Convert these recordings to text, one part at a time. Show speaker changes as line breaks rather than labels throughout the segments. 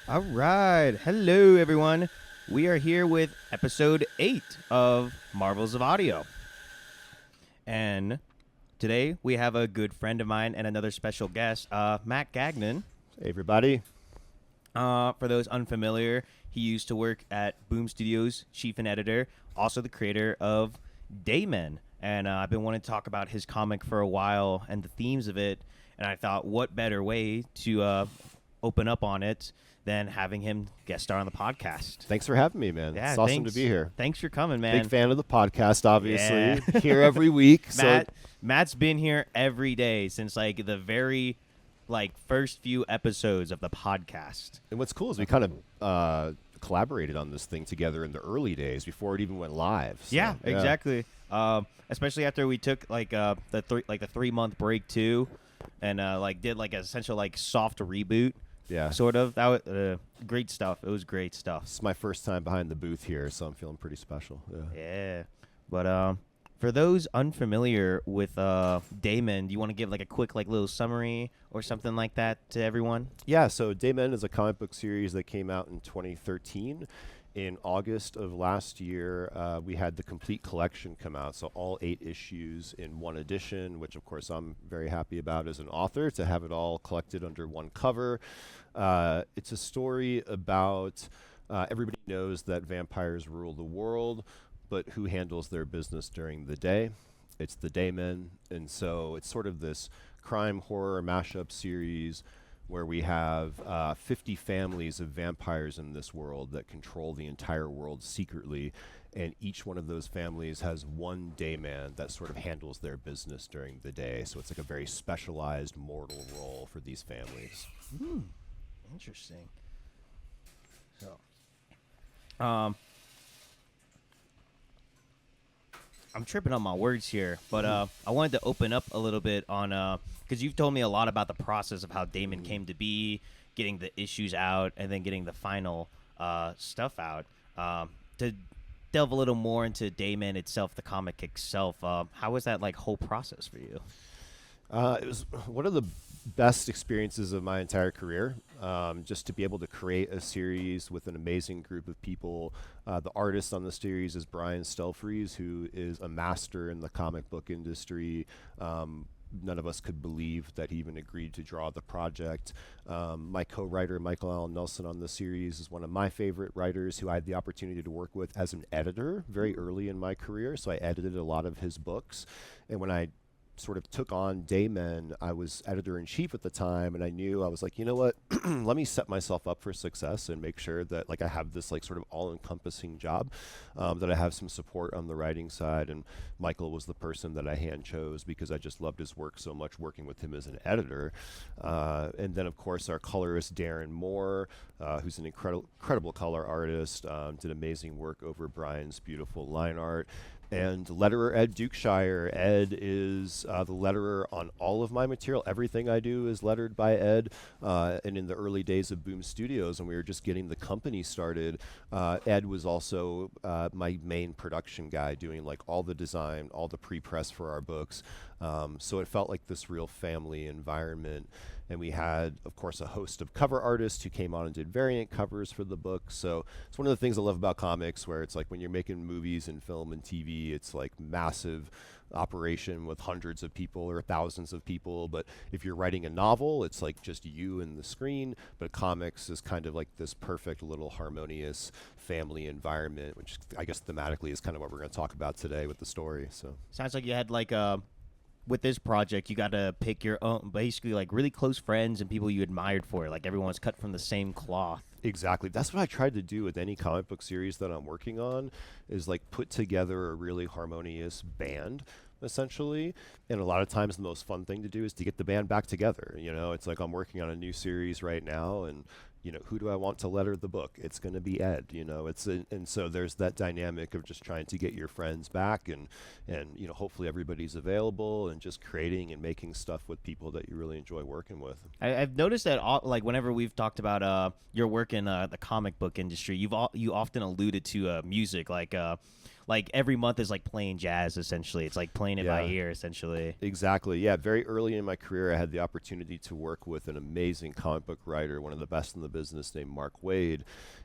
All right. Hello, everyone. We are here with episode 8 of Marvels of Audio. And today we have a good friend of mine and another special guest, Matt Gagnon.
Hey, everybody.
For those unfamiliar, he used to work at Boom Studios, chief and editor, also the creator of Daymen. And I've been wanting to talk about his comic for a while and the themes of it. And I thought, what better way to open up on it than having him guest star on the podcast?
Thanks for having me, man.
Yeah,
it's awesome
thanks.
to be here.
Thanks for coming, man.
Big fan of the podcast, obviously.
Yeah.
Here every week.
Matt's been here every day since the very first few episodes of the podcast.
And what's cool is we kind of collaborated on this thing together in the early days before it even went live. So,
yeah, exactly. Especially after we took the 3-month break too, and did essential soft reboot.
Yeah.
Sort of. That was great stuff. It was great stuff.
It's my first time behind the booth here, so I'm feeling pretty special.
Yeah. But for those unfamiliar with Daymen, do you want to give a quick little summary or something like that to everyone?
Yeah, so Daymen is a comic book series that came out in 2013. In August of last year, we had the complete collection come out, so all 8 issues in one edition, which of course I'm very happy about as an author, to have it all collected under one cover. It's a story about everybody knows that vampires rule the world, but who handles their business during the day? It's the Daymen, and so it's sort of this crime horror mashup series where we have 50 families of vampires in this world that control the entire world secretly, and each one of those families has one Dayman that sort of handles their business during the day. So it's like a very specialized mortal role for these families.
Interesting. So, I'm tripping on my words here, but I wanted to open up a little bit on because you've told me a lot about the process of how Daymen came to be, getting the issues out, and then getting the final stuff out. To delve a little more into Daymen itself, the comic itself, how was that whole process for you?
It was one of the best experiences of my entire career, just to be able to create a series with an amazing group of people. The artist on the series is Brian Stelfreeze, who is a master in the comic book industry. None of us could believe that he even agreed to draw the project. My co-writer, Michael Allen Nelson, on the series is one of my favorite writers who I had the opportunity to work with as an editor very early in my career. So I edited a lot of his books. And when I sort of took on Daymen, I was editor-in-chief at the time, and I knew, I was like, you know what, let me set myself up for success and make sure that I have this sort of all-encompassing job, that I have some support on the writing side. And Michael was the person that I hand chose because I just loved his work so much, working with him as an editor. And then of course our colorist Darren Moore, who's an incredible color artist, did amazing work over Brian's beautiful line art. And letterer Ed Dukeshire. Ed is the letterer on all of my material. Everything I do is lettered by Ed. And in the early days of Boom Studios, when we were just getting the company started, Ed was also my main production guy, doing all the design, all the pre-press for our books. So it felt like this real family environment. And we had, of course, a host of cover artists who came on and did variant covers for the book. So it's one of the things I love about comics, where it's when you're making movies and film and TV, it's massive operation with hundreds of people or thousands of people. But if you're writing a novel, it's just you and the screen. But comics is kind of this perfect little harmonious family environment, which I guess thematically is kind of what we're going to talk about today with the story. So
Sounds like you had with this project, you got to pick your own, basically really close friends and people you admired for it. Everyone's cut from the same cloth.
Exactly. That's what I tried to do with any comic book series that I'm working on, is put together a really harmonious band, essentially. And a lot of times the most fun thing to do is to get the band back together. It's I'm working on a new series right now, and who do I want to letter the book? It's going to be Ed. And so there's that dynamic of just trying to get your friends back, and hopefully everybody's available, and just creating and making stuff with people that you really enjoy working with.
I've noticed that whenever we've talked about your work in the comic book industry, you often alluded to music, like every month is like playing jazz essentially. It's like playing it by
Yeah.
ear essentially.
Exactly. Yeah. Very early in my career, I had the opportunity to work with an amazing comic book writer, one of the best in the business, named Mark Waid.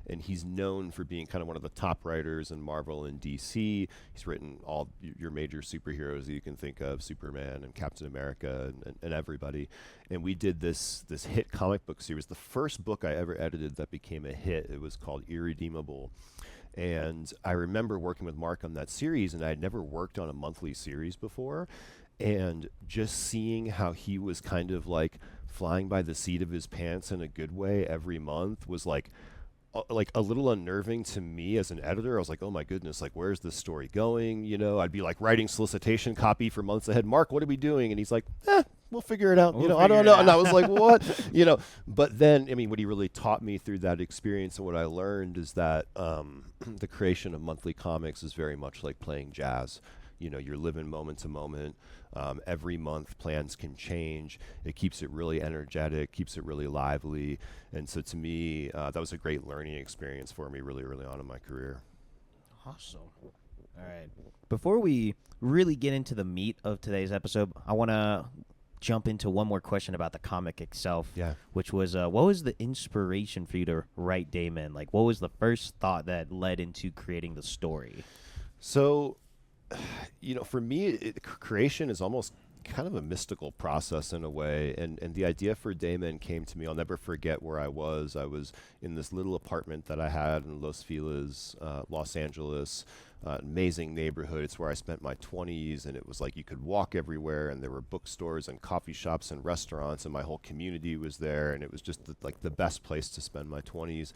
And he's known for being kind of one of the top writers in Marvel and DC. He's written all your major superheroes that you can think of, Superman and Captain America and everybody. And we did this hit comic book series. The first book I ever edited that became a hit, it was called Irredeemable. And I remember working with Mark on that series, and I had never worked on a monthly series before. And just seeing how he was kind of like flying by the seat of his pants in a good way every month was like a little unnerving to me as an editor. I was like, oh my goodness, like where's this story going? You know, I'd be like writing solicitation copy for months ahead. Mark, what are we doing? And he's like, we'll figure it out.
We'll
You know, I
figure
don't
it
know.
out.
And I was like, what? You know, but then, I mean, what he really taught me through that experience and what I learned is that the creation of monthly comics is very much like playing jazz. You know, you're living moment to moment. Every month, plans can change. It keeps it really energetic, keeps it really lively. And so to me, that was a great learning experience for me really early on in my career.
Awesome. All right. Before we really get into the meat of today's episode, I want to jump into one more question about the comic itself.
Yeah.
Which was, what was the inspiration for you to write Daymen? Like, what was the first thought that led into creating the story?
So, you know, for me, creation is almost kind of a mystical process in a way. And the idea for Daymen came to me. I'll never forget where I was. I was in this little apartment that I had in Los Feliz, Los Angeles. Amazing neighborhood. It's where I spent my 20s, and it was like you could walk everywhere, and there were bookstores and coffee shops and restaurants, and my whole community was there, and it was just like the best place to spend my 20s.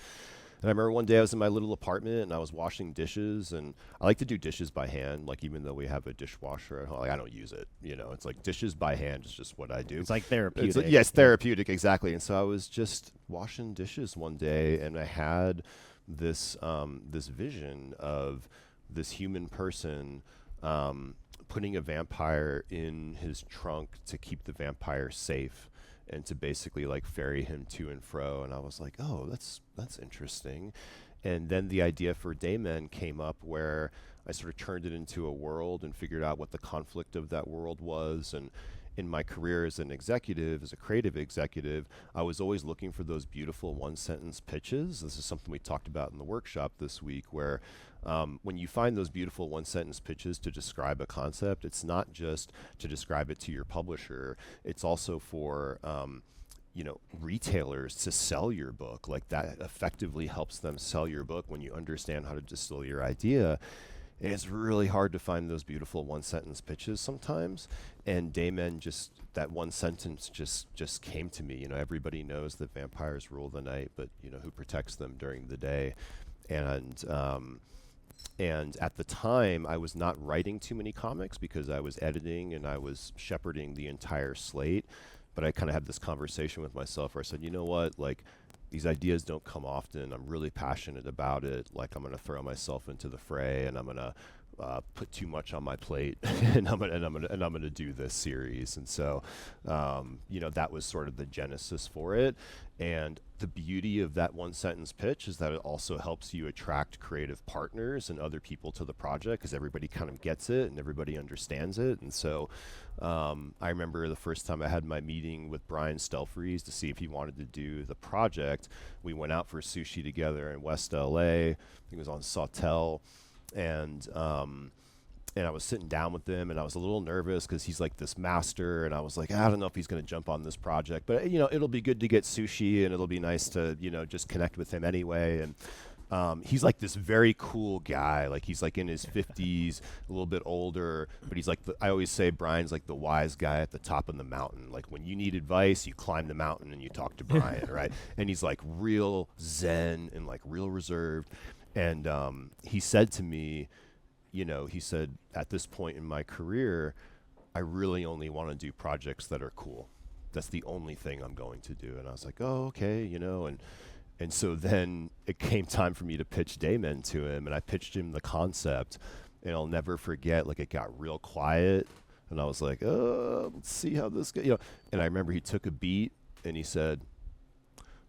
And I remember one day I was in my little apartment and I was washing dishes, and I like to do dishes by hand, like even though we have a dishwasher at home, like I don't use it, you know, it's like dishes by hand is just what I do.
It's like therapeutic.
It's, yeah, it's therapeutic, exactly. And so I was just washing dishes one day, and I had this this vision of this human person putting a vampire in his trunk to keep the vampire safe and to basically like ferry him to and fro. And I was like, oh, that's interesting. And then the idea for Daymen came up, where I sort of turned it into a world and figured out what the conflict of that world was. And in my career as an executive, as a creative executive, I was always looking for those beautiful one-sentence pitches. This is something we talked about in the workshop this week, where when you find those beautiful one-sentence pitches to describe a concept, it's not just to describe it to your publisher. It's also for you know, retailers to sell your book. Like that effectively helps them sell your book when you understand how to distill your idea. And it's really hard to find those beautiful one-sentence pitches sometimes. And Daymen, just that one sentence just came to me. You know, everybody knows that vampires rule the night, but you know, who protects them during the day? And at the time, I was not writing too many comics because I was editing and I was shepherding the entire slate. But I kind of had this conversation with myself where I said, you know what, like these ideas don't come often. I'm really passionate about it. Like I'm going to throw myself into the fray, and I'm going to put too much on my plate, and I'm gonna do this series. And so, you know, that was sort of the genesis for it. And the beauty of that one sentence pitch is that it also helps you attract creative partners and other people to the project, because everybody kind of gets it and everybody understands it. And so I remember the first time I had my meeting with Brian Stelfreeze to see if he wanted to do the project. We went out for sushi together in West LA. I think it was on Sawtelle. And I was sitting down with him, and I was a little nervous because he's like this master, and I was like, I don't know if he's going to jump on this project, but you know, it'll be good to get sushi, and it'll be nice to, you know, just connect with him anyway. And he's like this very cool guy, like he's like in his 50s, a little bit older, but he's like I always say Brian's like the wise guy at the top of the mountain. Like when you need advice, you climb the mountain and you talk to Brian, right? And he's like real zen and like real reserved. And he said to me, you know, he said, at this point in my career, I really only want to do projects that are cool. That's the only thing I'm going to do. And I was like, oh, okay, you know. And so then it came time for me to pitch Daymen to him, and I pitched him the concept. And I'll never forget, like it got real quiet. And I was like, oh, let's see how this goes. You know, and I remember he took a beat and he said,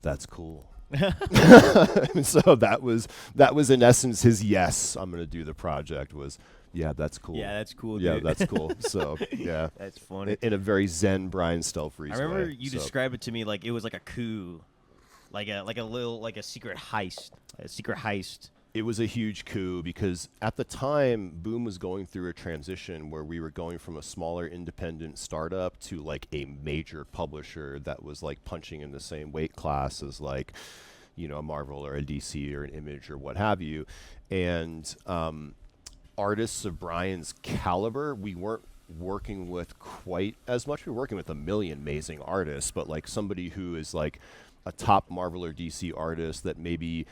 that's cool. And so that was in essence his yes. I'm going to do the project. Was yeah, that's cool.
Yeah, that's cool,
Yeah,
dude.
that's cool. So yeah,
That's funny.
in a very zen Brian Stelfreeze
I remember
way.
you
So
described it to me like it was like a coup, like a little like a secret heist.
it was a huge coup because at the time, Boom was going through a transition where we were going from a smaller independent startup to like a major publisher that was like punching in the same weight class as like, a Marvel or a DC or an Image or what have you. And artists of Brian's caliber, we weren't working with quite as much. We were working with a million amazing artists, but like somebody who is like a top Marvel or DC artist that maybe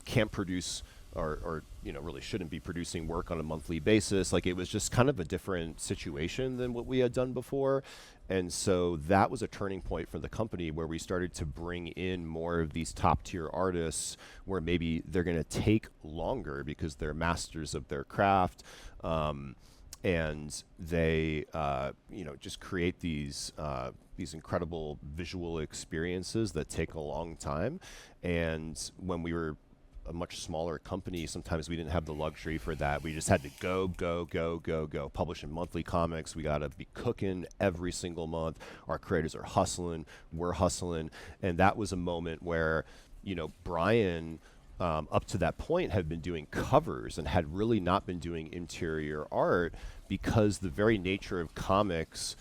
can't produce or really shouldn't be producing work on a monthly basis. Like it was just kind of a different situation than what we had done before. And so that was a turning point for the company where we started to bring in more of these top tier artists where maybe they're going to take longer because they're masters of their craft. And they, just create these incredible visual experiences that take a long time. And when we were a much smaller company, sometimes we didn't have the luxury for that. We just had to go, publishing monthly comics. We got to be cooking every single month. Our creators are hustling, we're hustling. And that was a moment where, Brian, up to that point, had been doing covers and had really not been doing interior art because the very nature of comics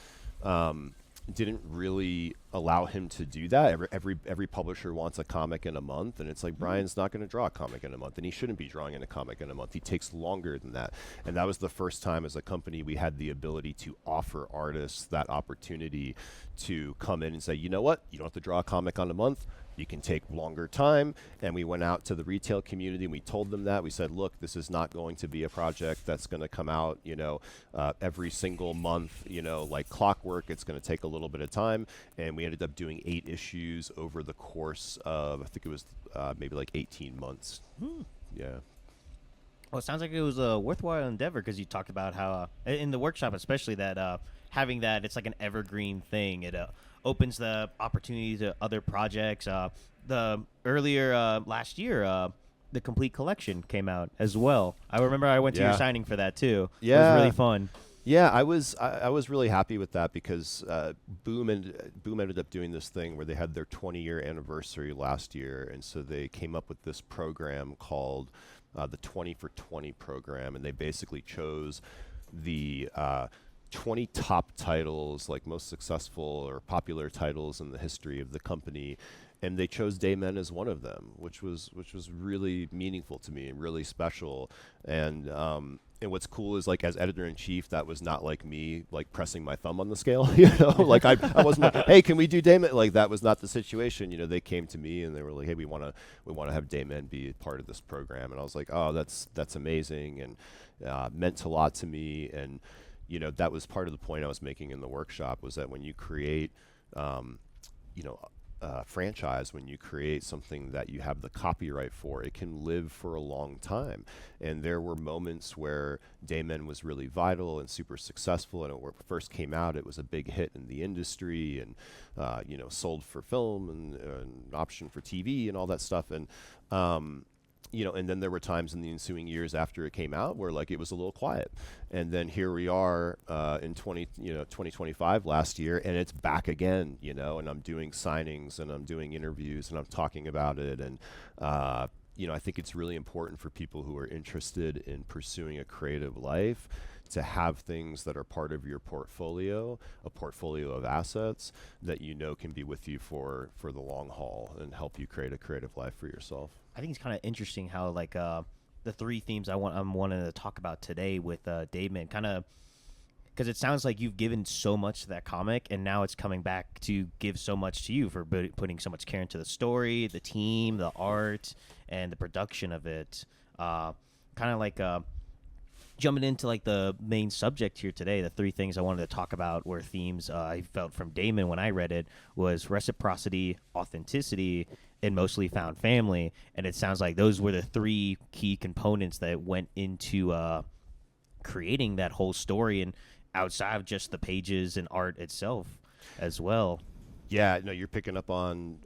didn't really allow him to do that. Every publisher wants a comic in a month, and it's like Brian's not going to draw a comic in a month, and he shouldn't be drawing in a comic in a month. He takes longer than that. And that was the first time as a company we had the ability to offer artists that opportunity to come in and say, you know what, you don't have to draw a comic on a month. You can take longer time. And we went out to the retail community and we told them that. We said, look, this is not going to be a project that's going to come out, every single month, like clockwork. It's going to take a little bit of time. And we ended up doing 8 issues over the course of, I think it was maybe like 18 months. Yeah.
Well, it sounds like it was a worthwhile endeavor because you talked about how in the workshop, especially that having that it's like an evergreen thing. It opens the opportunity to other projects. The earlier last year, the complete collection came out as well. I remember I went to your signing for that too.
Yeah,
it was really fun.
Yeah, I was really happy with that because Boom ended up doing this thing where they had their 20-year anniversary last year, and so they came up with this program called the 20 for 20 program, and they basically chose the 20 top titles, like most successful or popular titles in the history of the company, and they chose Daymen as one of them, which was really meaningful to me and really special. And what's cool is like as editor-in-chief, that was not like me like pressing my thumb on the scale, like I wasn't like, hey, can we do Daymen? Like that was not the situation. They came to me and they were like, hey, we want to have Daymen be part of this program, and I was like, oh, that's amazing, and meant a lot to me. And that was part of the point I was making in the workshop, was that when you create, franchise, when you create something that you have the copyright for, it can live for a long time. And there were moments where Daymen was really vital and super successful, and when it first came out, it was a big hit in the industry, and sold for film and option for TV and all that stuff. And and then there were times in the ensuing years after it came out where like it was a little quiet. And then here we are in 2025 last year, and it's back again, and I'm doing signings and I'm doing interviews and I'm talking about it. And, I think it's really important for people who are interested in pursuing a creative life to have things that are part of your portfolio, a portfolio of assets that can be with you for the long haul and help you create a creative life for yourself.
I think it's kind of interesting how like the 3 themes I'm wanting to talk about today with Daymen, kind of because it sounds like you've given so much to that comic, and now it's coming back to give so much to you for putting so much care into the story, the team, the art, and the production of it. Kind of like jumping into like the main subject here today, the 3 things I wanted to talk about were themes I felt from Daymen when I read it was reciprocity, authenticity, and mostly found family. And it sounds like those were the 3 key components that went into creating that whole story and outside of just the pages and art itself as well.
Yeah, no, you're picking up on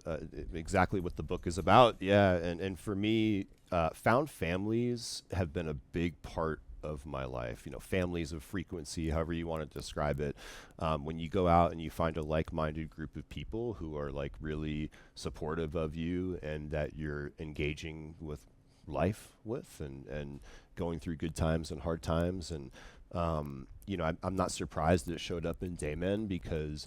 exactly what the book is about. Yeah, and for me, found families have been a big part of my life. You know, families of frequency, however you want to describe it. When you go out and you find a like-minded group of people who are like really supportive of you and that you're engaging with life with, and going through good times and hard times, and you know, I'm not surprised that it showed up in Daymen, because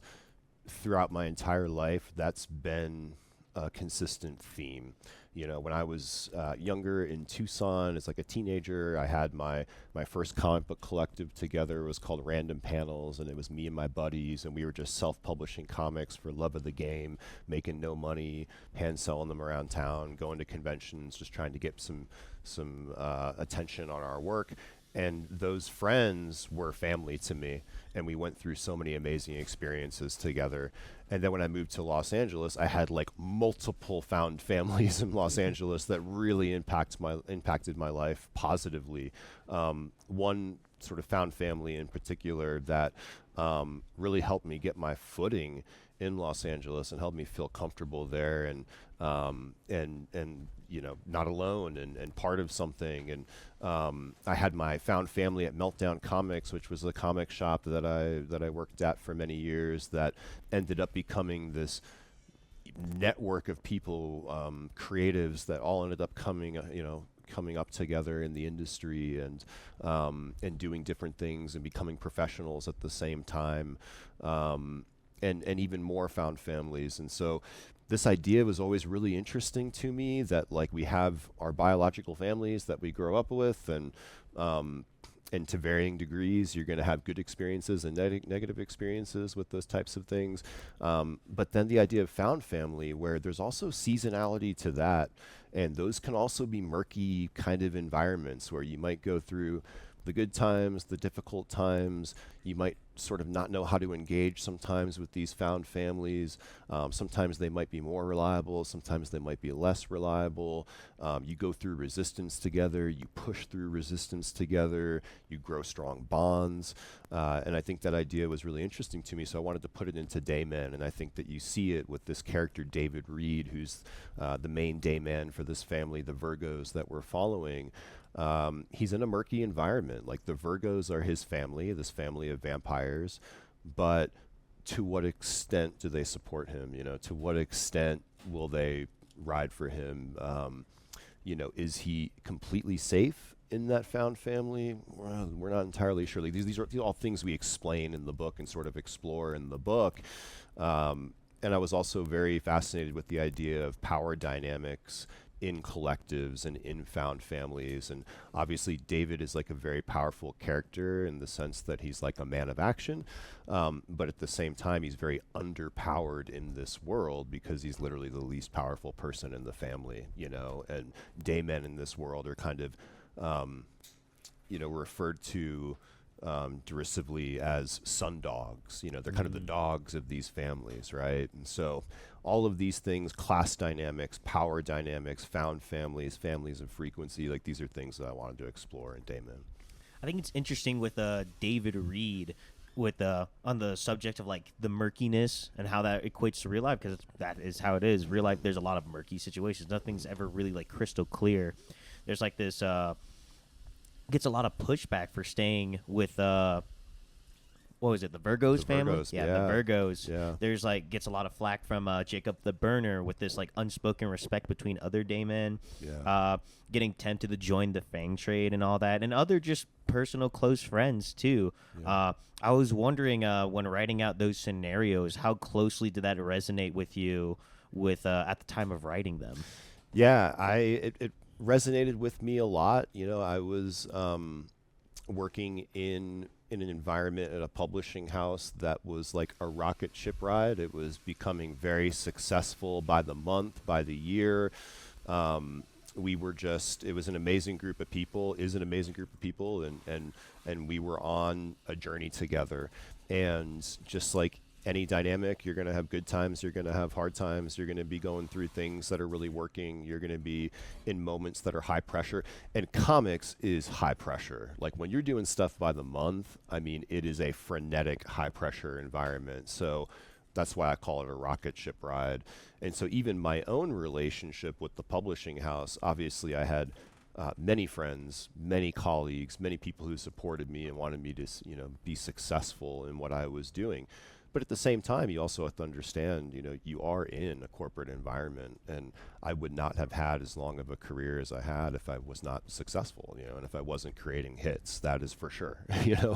throughout my entire life, that's been a consistent theme. You know, when I was younger in Tucson, as like a teenager, I had my first comic book collective together. It was called Random Panels, and it was me and my buddies, and we were just self-publishing comics for love of the game, making no money, hand selling them around town, going to conventions, just trying to get some attention on our work. And those friends were family to me, and we went through so many amazing experiences together. And then when I moved to Los Angeles, I had like multiple found families in Los Angeles that really impacted my life positively. One sort of found family in particular that really helped me get my footing in Los Angeles and helped me feel comfortable there, and you know, not alone, and part of something. And I had my found family at Meltdown Comics, which was the comic shop that I worked at for many years, that ended up becoming this network of people, creatives that all ended up coming up together in the industry, and doing different things and becoming professionals at the same time, and even more found families. And so this idea was always really interesting to me, that like we have our biological families that we grow up with, and to varying degrees, you're going to have good experiences and negative experiences with those types of things. But then the idea of found family, where there's also seasonality to that, and those can also be murky kind of environments where you might go through the good times, the difficult times. You might sort of not know how to engage sometimes with these found families. Sometimes they might be more reliable, sometimes they might be less reliable. You go through resistance together, you push through resistance together, you grow strong bonds. And I think that idea was really interesting to me, so I wanted to put it into Daymen. And I think that you see it with this character, David Reed, who's the main Dayman for this family, the Virgos that we're following. He's in a murky environment. Like, the Virgos are his family, this family of vampires, but to what extent do they support him? You know, to what extent will they ride for him? You know, is he completely safe in that found family? Well, we're not entirely sure. Like, these are all things we explain in the book and sort of explore in the book. And I was also very fascinated with the idea of power dynamics in collectives and in found families. And obviously David is like a very powerful character in the sense that he's like a man of action, but at the same time he's very underpowered in this world, because he's literally the least powerful person in the family, you know. And Daymen in this world are kind of referred to derisively as sun dogs. You know, they're kind of the dogs of these families, right? And so all of these things, class dynamics, power dynamics, found families, families of frequency, like, these are things that I wanted to explore in Daymen.
I think it's interesting with David Reed, with on the subject of like the murkiness and how that equates to real life, because that is how it is. Real life, there's a lot of murky situations. Nothing's ever really like crystal clear. There's like this gets a lot of pushback for staying with what was it, the Virgos family?
Virgos,
yeah, the Virgos. Yeah. There's like gets a lot of flack from Jacob the Burner with this like unspoken respect between other Daymen.
Yeah.
Getting tempted to join the Fang trade and all that, and other just personal close friends too.
Yeah.
I was wondering when writing out those scenarios, how closely did that resonate with you with at the time of writing them?
Yeah, it resonated with me a lot. You know, I was working in an environment at a publishing house that was like a rocket ship ride. It was becoming very successful by the month, by the year. It was an amazing group of people, and we were on a journey together. And just like any dynamic, you're going to have good times, you're going to have hard times, you're going to be going through things that are really working, you're going to be in moments that are high pressure. And comics is high pressure. Like, when you're doing stuff by the month, I mean, it is a frenetic high pressure environment. So That's why I call it a rocket ship ride. And so even my own relationship with the publishing house, obviously I had many friends, many colleagues, many people who supported me and wanted me to, be successful in what I was doing. But at the same time, you also have to understand, you are in a corporate environment, and I would not have had as long of a career as I had if I was not successful, and if I wasn't creating hits, that is for sure,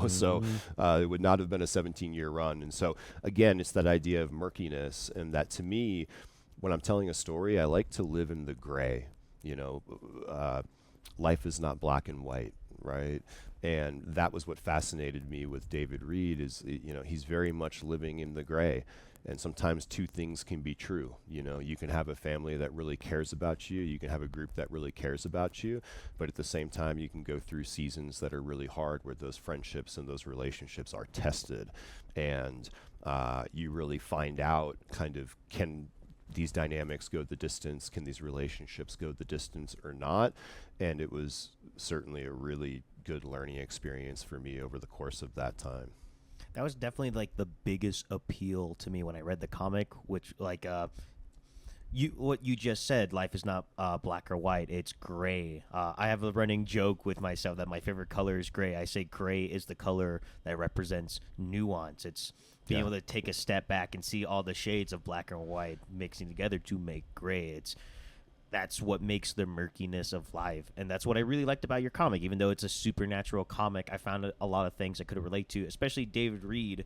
So it would not have been a 17-year run. And so, again, it's that idea of murkiness, and that to me, when I'm telling a story, I like to live in the gray, life is not black and white, right? And that was what fascinated me with David Reed is, he's very much living in the gray. And sometimes two things can be true. You can have a family that really cares about you. You can have a group that really cares about you. But at the same time, you can go through seasons that are really hard where those friendships and those relationships are tested. And you really find out kind of, can these dynamics go the distance? Can these relationships go the distance or not? And it was certainly a really good learning experience for me over the course of that time.
That was definitely like the biggest appeal to me when I read the comic, which like what you just said, life is not black or white, it's gray. I have a running joke with myself that my favorite color is gray. I say gray is the color that represents nuance. It's being able to take a step back and see all the shades of black and white mixing together to make gray. That's what makes the murkiness of life, and that's what I really liked about your comic. Even though it's a supernatural comic, I found a lot of things I could relate to, especially David Reed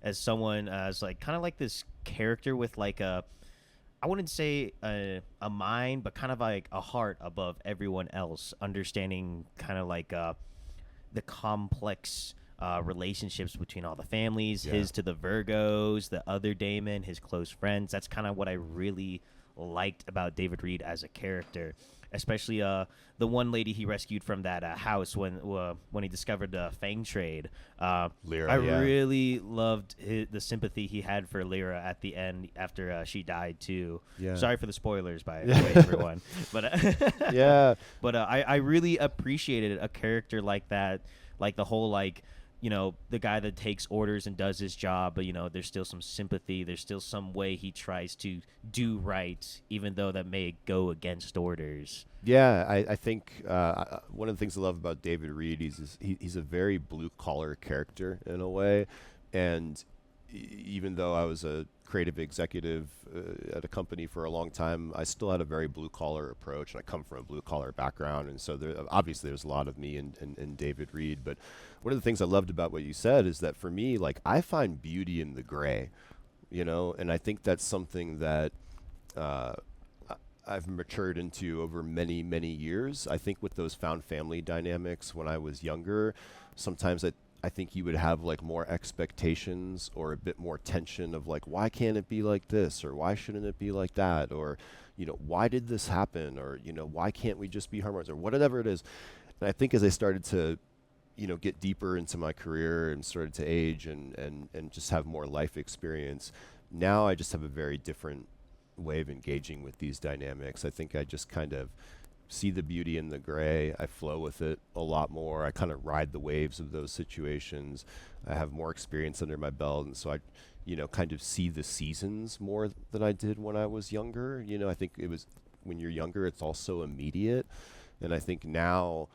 as someone as like kind of like this character with like a, I wouldn't say a mind, but kind of like a heart above everyone else, understanding kind of like the complex relationships between all the families, his to the Virgos, the other Daymen, his close friends. That's kind of what I really liked about David Reed as a character, especially the one lady he rescued from that house when he discovered the Fang trade.
Lyra,
I really loved the sympathy he had for Lyra at the end after she died too. Sorry for the spoilers, by the way, everyone. But but I really appreciated a character like that, like the whole like, the guy that takes orders and does his job, but there's still some sympathy, there's still some way he tries to do right, even though that may go against orders.
I think one of the things I love about David Reed is he's a very blue collar character in a way, and even though I was a creative executive at a company for a long time, I still had a very blue collar approach, and I come from a blue collar background, and so obviously there's a lot of me in David Reed. But one of the things I loved about what you said is that for me, like, I find beauty in the gray, and I think that's something that I've matured into over many, many years. I think with those found family dynamics when I was younger, sometimes I think you would have like more expectations or a bit more tension of like, why can't it be like this, or why shouldn't it be like that, or why did this happen, or why can't we just be harmonious, or whatever it is. And I think as I started to get deeper into my career and started to age and just have more life experience, now I just have a very different way of engaging with these dynamics. I think I just kind of see the beauty in the gray. I flow with it a lot more. I kind of ride the waves of those situations. I have more experience under my belt, and so I, kind of see the seasons more than I did when I was younger. I think it was when you're younger, it's also immediate, and I think now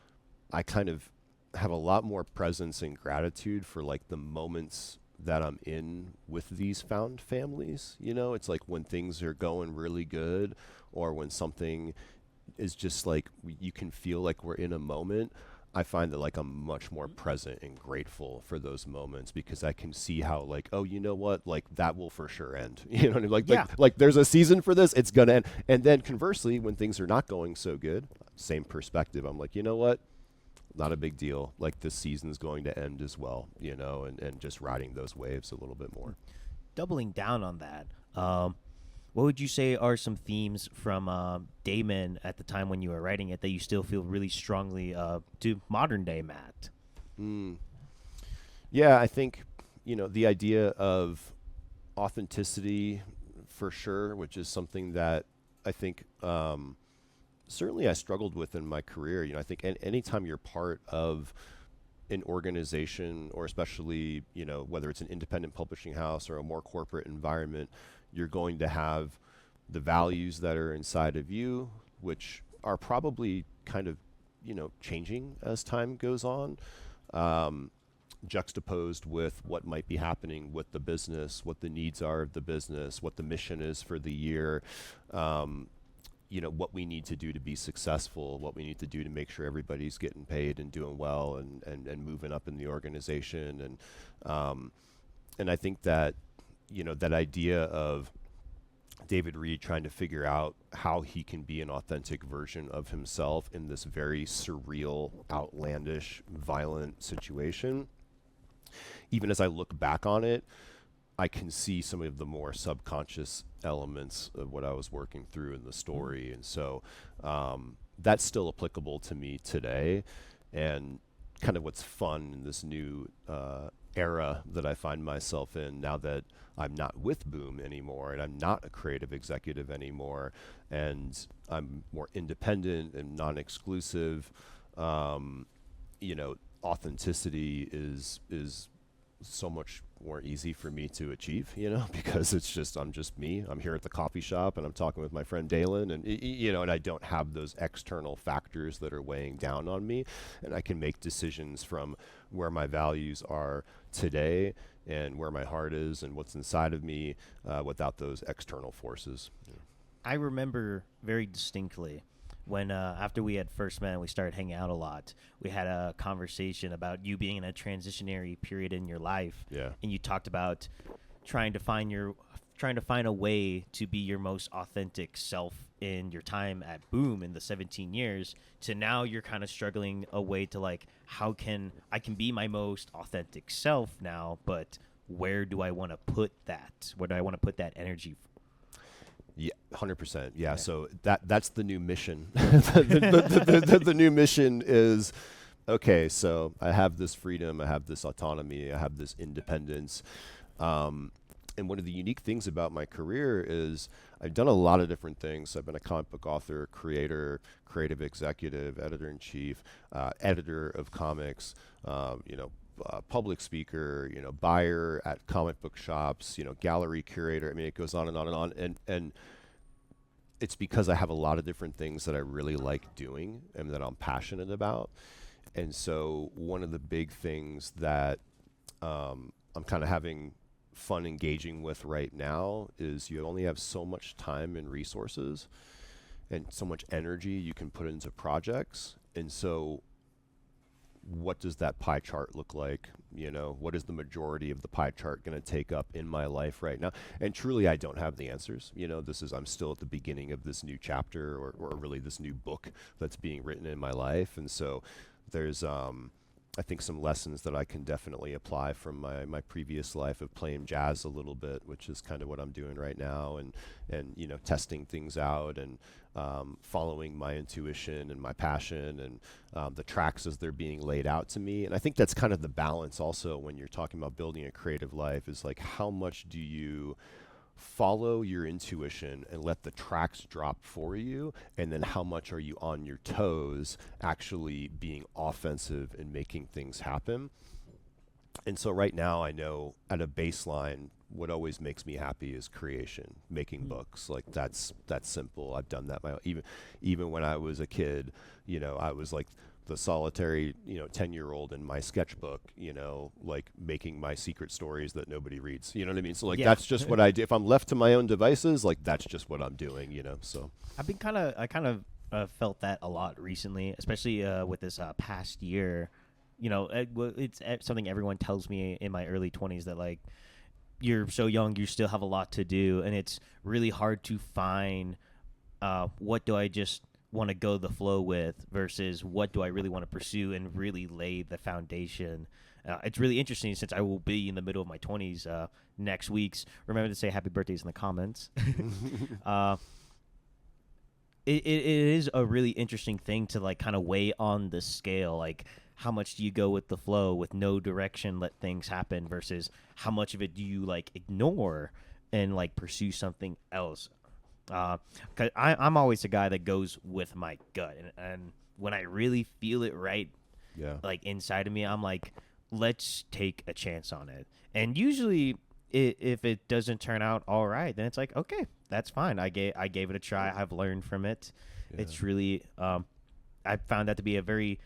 I kind of have a lot more presence and gratitude for like the moments that I'm in with these found families. It's like when things are going really good, or when something is just like you can feel like we're in a moment. I find that like I'm much more present and grateful for those moments, because I can see how like, oh, you know what, like that will for sure end. What I mean? Like there's a season for this, it's gonna end. And then conversely, when things are not going so good, same perspective. I'm like, you know what? Not a big deal. Like this season's going to end as well, and just riding those waves a little bit more.
Doubling down on that, what would you say are some themes from Daymen at the time when you were writing it that you still feel really strongly to modern day Matt?
Yeah, I think, the idea of authenticity for sure, which is something that I think certainly I struggled with in my career. I think anytime you're part of an organization, or especially, whether it's an independent publishing house or a more corporate environment, you're going to have the values that are inside of you, which are probably kind of, changing as time goes on, juxtaposed with what might be happening with the business, what the needs are of the business, what the mission is for the year, what we need to do to be successful, what we need to do to make sure everybody's getting paid and doing well and moving up in the organization. And I think that, that idea of David Reed trying to figure out how he can be an authentic version of himself in this very surreal, outlandish, violent situation. Even as I look back on it, I can see some of the more subconscious elements of what I was working through in the story. And so that's still applicable to me today. And kind of what's fun in this new era that I find myself in now that I'm not with Boom anymore and I'm not a creative executive anymore and I'm more independent and non-exclusive, authenticity is so much more easy for me to achieve, because I'm just me. I'm here at the coffee shop and I'm talking with my friend Dalen, and and I don't have those external factors that are weighing down on me, and I can make decisions from where my values are today and where my heart is and what's inside of me, without those external forces.
I remember very distinctly when after we had first met and we started hanging out a lot, we had a conversation about you being in a transitionary period in your life.
Yeah.
And you talked about trying to find a way to be your most authentic self in your time at Boom in the 17 years to now you're kind of struggling a way to like, how can I can be my most authentic self now, but where do I want to put that? Where do I want to put that energy?
Yeah, 100%. Yeah. So that's the new mission. The new mission is, okay, so I have this freedom, I have this autonomy, I have this independence. And one of the unique things about my career is I've done a lot of different things. I've been a comic book author, creator, creative executive, editor-in-chief, editor of comics, public speaker, buyer at comic book shops, gallery curator. I mean, it goes on and on and on. And it's because I have a lot of different things that I really like doing and that I'm passionate about. And so one of the big things that I'm kind of having fun engaging with right now is you only have so much time and resources and so much energy you can put into projects. And so what does that pie chart look like? What is the majority of the pie chart going to take up in my life right now? And truly, I don't have the answers. I'm still at the beginning of this new chapter or really this new book that's being written in my life. And so there's, I think, some lessons that I can definitely apply from my previous life of playing jazz a little bit, which is kind of what I'm doing right now, and testing things out and following my intuition and my passion and the tracks as they're being laid out to me. And I think that's kind of the balance also when you're talking about building a creative life, is like, how much do you follow your intuition and let the tracks drop for you, and then how much are you on your toes actually being offensive and making things happen? And so right now I know at a baseline what always makes me happy is creation, making books. Like that's simple. I've done that even when I was a kid. I was like the solitary 10-year-old in my sketchbook, like making my secret stories that nobody reads. You know what I mean? So like that's just what I do. If I'm left to my own devices, like that's just what I'm doing. So
I kind of felt that a lot recently, especially with this past year. It's something everyone tells me in my early 20s that like, you're so young, you still have a lot to do, and it's really hard to find what do I just want to go the flow with versus what do I really want to pursue and really lay the foundation. It's really interesting since I will be in the middle of my 20s next week's. Remember to say happy birthdays in the comments. It is a really interesting thing to like kind of weigh on the scale, like how much do you go with the flow with no direction, let things happen, versus how much of it do you like ignore and like pursue something else. 'Cause I'm always the guy that goes with my gut, and when I really feel it right,
Yeah.
like inside of me, I'm like, let's take a chance on it. And usually, if it doesn't turn out all right, then it's like, okay, that's fine. I gave it a try. I've learned from it.
Yeah.
It's really I found that to be a very,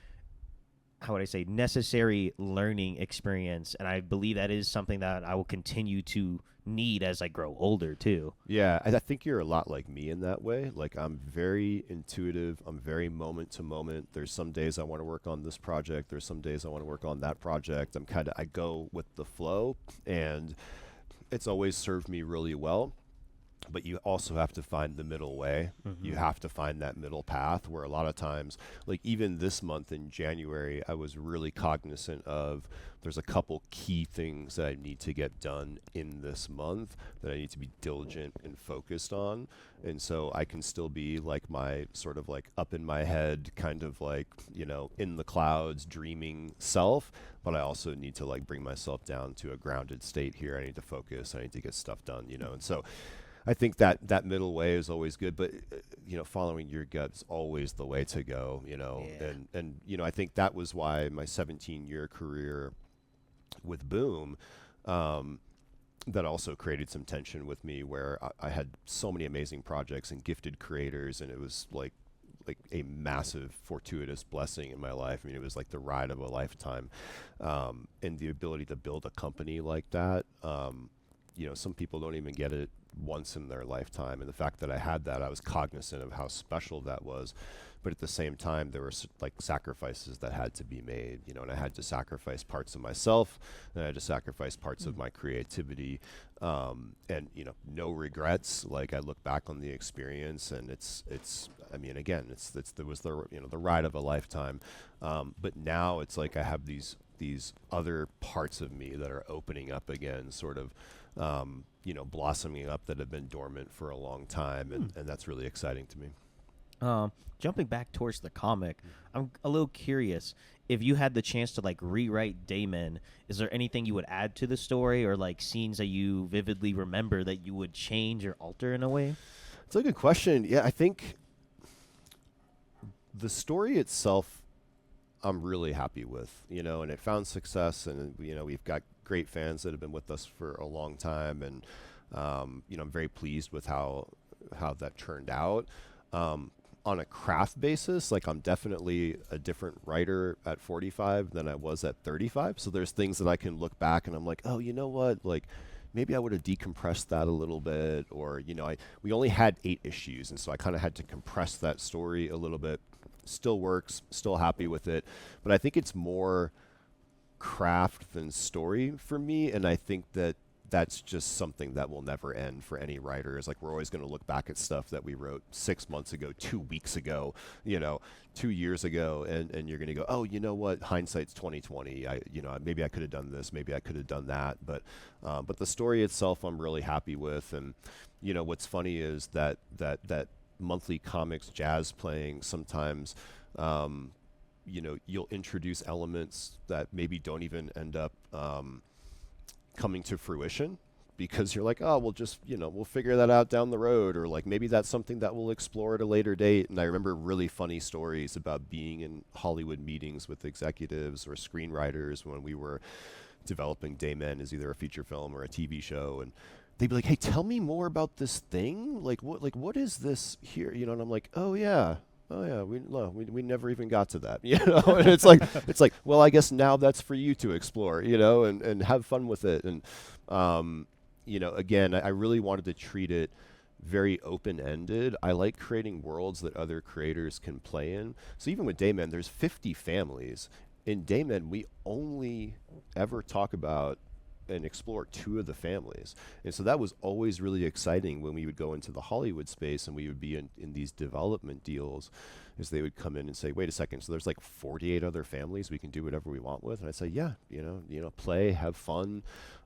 how would I say, necessary learning experience, and I believe that is something that I will continue to need as I grow older too.
Yeah, I think you're a lot like me in that way. Like I'm very intuitive. I'm very moment to moment. There's some days I want to work on this project. There's some days I want to work on that project. I go with the flow, and it's always served me really well. But you also have to find the middle way. You
Mm-hmm.
have to find that middle path where a lot of times, like even this month in January, I was really cognizant of there's a couple key things that I need to get done in this month that I need to be diligent and focused on. And so I can still be like my sort of like up in my head, kind of like, in the clouds, dreaming self. But I also need to like bring myself down to a grounded state here. I need to focus. I need to get stuff done. And so I think that middle way is always good, but following your gut is always the way to go.
Yeah.
And I think that was why my 17-year career with Boom, that also created some tension with me, where I had so many amazing projects and gifted creators, and it was like a massive fortuitous blessing in my life. I mean, it was like the ride of a lifetime, and the ability to build a company like that. Some people don't even get it once in their lifetime. And the fact that I had that, I was cognizant of how special that was. But at the same time, there were like sacrifices that had to be made, and I had to sacrifice parts of myself, and I had to sacrifice parts of my creativity. And, no regrets. Like I look back on the experience, and I mean, again, there was the ride of a lifetime. But now it's like I have these other parts of me that are opening up again, sort of, blossoming up, that have been dormant for a long time, and that's really exciting to me.
Jumping back towards the comic, I'm a little curious. If you had the chance to like rewrite Daymen, is there anything you would add to the story, or like scenes that you vividly remember that you would change or alter in a way?
It's a good question. Yeah, I think the story itself, I'm really happy with, and it found success, and we've got great fans that have been with us for a long time, and I'm very pleased with how that turned out. On a craft basis, like I'm definitely a different writer at 45 than I was at 35. So there's things that I can look back and I'm like, oh, you know what? Like maybe I would have decompressed that a little bit, or we only had 8 issues, and so I kind of had to compress that story a little bit. Still works, still happy with it, but I think it's more craft than story for me, and I think that's just something that will never end for any writer. Is like we're always going to look back at stuff that we wrote 6 months ago, 2 weeks ago, 2 years ago, and you're going to go, oh, you know what? Hindsight's 2020. Maybe I could have done this, maybe I could have done that, but the story itself, I'm really happy with. And what's funny is that monthly comics jazz playing sometimes. You'll introduce elements that maybe don't even end up coming to fruition, because you're like, oh, we'll just, we'll figure that out down the road, or like maybe that's something that we'll explore at a later date. And I remember really funny stories about being in Hollywood meetings with executives or screenwriters when we were developing Daymen as either a feature film or a TV show, and they'd be like, hey, tell me more about this thing. Like what is this here? And I'm like, oh yeah, we never even got to that, And it's like, well, I guess now that's for you to explore, and have fun with it. And again, I really wanted to treat it very open-ended. I like creating worlds that other creators can play in. So even with Daymen, there's 50 families. In Daymen, we only ever talk about and explore 2 of the families. And so that was always really exciting when we would go into the Hollywood space and we would be in these development deals, is they would come in and say, wait a second, so there's like 48 other families we can do whatever we want with? And I'd say, yeah, play, have fun.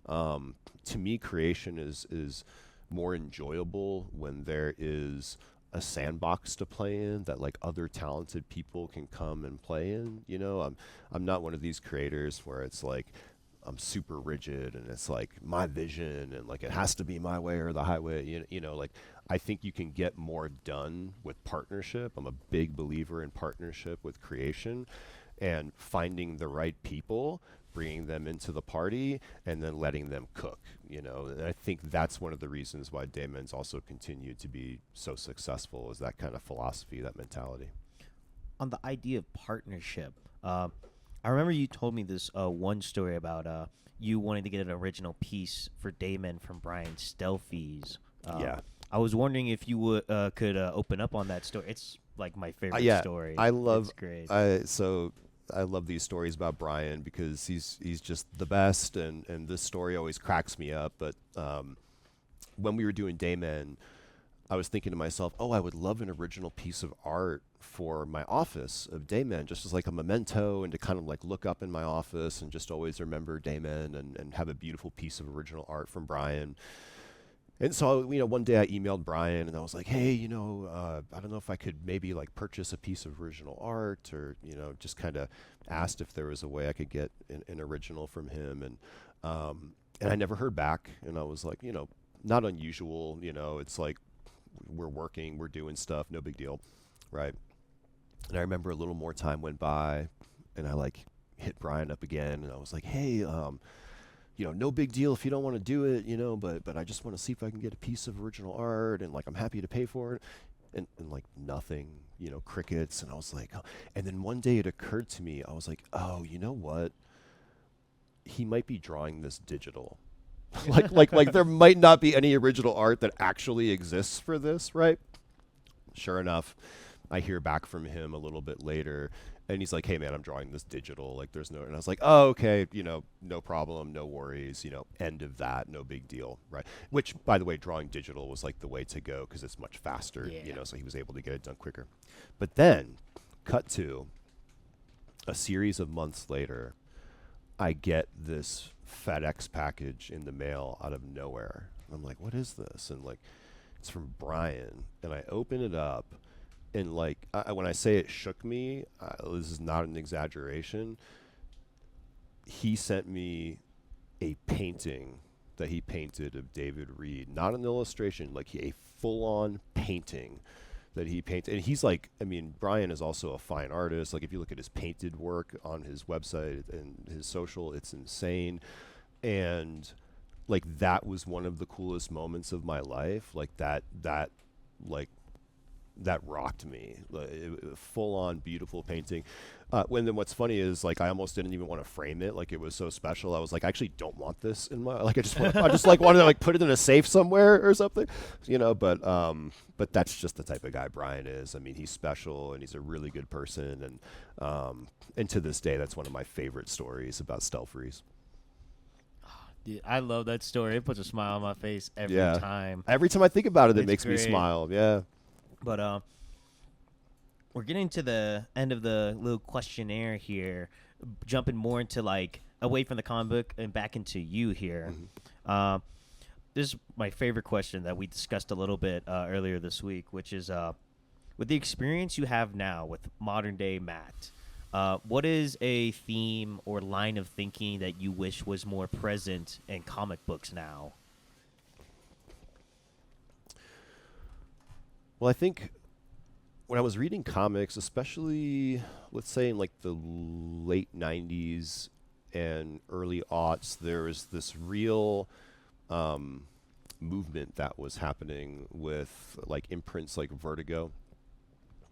To me, creation is more enjoyable when there is a sandbox to play in that like other talented people can come and play in. I'm not one of these creators where it's like I'm super rigid and it's like my vision and like it has to be my way or the highway. Like I think you can get more done with partnership. I'm a big believer in partnership with creation. and finding the right people, bringing them into the party, and then letting them cook. And I think that's one of the reasons why Daymen's also continued to be so successful, is that kind of philosophy, that mentality.
On the idea of partnership, I remember you told me this one story about you wanting to get an original piece for Daymen from Brian Stelfy's.
Yeah.
I was wondering if you could open up on that story. It's like my favorite
Yeah,
story.
I love.
It's great.
I love these stories about Brian because he's just the best, and this story always cracks me up. But when we were doing Daymen, I was thinking to myself, oh, I would love an original piece of art for my office of Daymen, just as like a memento, and to kind of like look up in my office and just always remember Daymen, and have a beautiful piece of original art from Brian. And so, one day I emailed Brian and I was like, hey, I don't know if I could maybe like purchase a piece of original art, or, just kind of asked if there was a way I could get an original from him. And I never heard back. And I was like, not unusual, it's like we're working, we're doing stuff, no big deal. Right. And I remember a little more time went by and I like hit Brian up again and I was like, hey, no big deal if you don't want to do it, but I just want to see if I can get a piece of original art, and like I'm happy to pay for it. And like nothing, crickets. And I was like, oh. And then one day it occurred to me, I was like, oh, you know what? He might be drawing this digital. like there might not be any original art that actually exists for this, right? Sure enough, I hear back from him a little bit later, and he's like, hey man, I'm drawing this digital, like there's no, and I was like, oh, okay, no problem, no worries, end of that, no big deal, right? Which, by the way, drawing digital was like the way to go because it's much faster, so he was able to get it done quicker. But then, cut to a series of months later, I get this FedEx package in the mail out of nowhere. And I'm like, what is this? And like, it's from Brian, and I open it up. And like, when I say it shook me, this is not an exaggeration. He sent me a painting that he painted of David Reed, not an illustration, like a full-on painting that he painted. And he's like, Brian is also a fine artist. Like if you look at his painted work on his website and his social, it's insane. And like, that was one of the coolest moments of my life. Like that rocked me. Full on beautiful painting. Then what's funny is like I almost didn't even want to frame it. Like it was so special. I was like, I actually don't want this in my, like I just wanted to like put it in a safe somewhere or something, but that's just the type of guy Brian is. He's special and he's a really good person. And to this day, that's one of my favorite stories about Stelfreeze.
Dude, I love that story. It puts a smile on my face every time.
Every time I think about it, it makes
great.
me smile. Yeah.
But we're getting to the end of the little questionnaire here, jumping more into like away from the comic book and back into you here. Mm-hmm. This is my favorite question that we discussed a little bit earlier this week, which is with the experience you have now with modern day Matt, what is a theme or line of thinking that you wish was more present in comic books now?
Well, I think when I was reading comics, especially, let's say in like the late 90s and early aughts, there was this real movement that was happening with like imprints like Vertigo,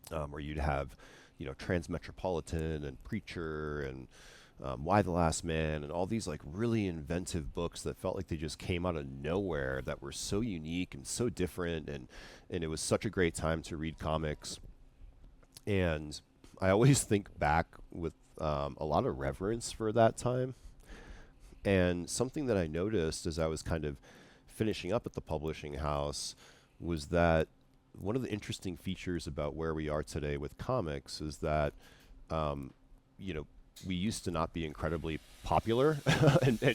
where you'd have, Transmetropolitan and Preacher and Why the Last Man and all these like really inventive books that felt like they just came out of nowhere, that were so unique and so different, and it was such a great time to read comics. And I always think back with a lot of reverence for that time. And something that I noticed as I was kind of finishing up at the publishing house was that one of the interesting features about where we are today with comics is that, we used to not be incredibly popular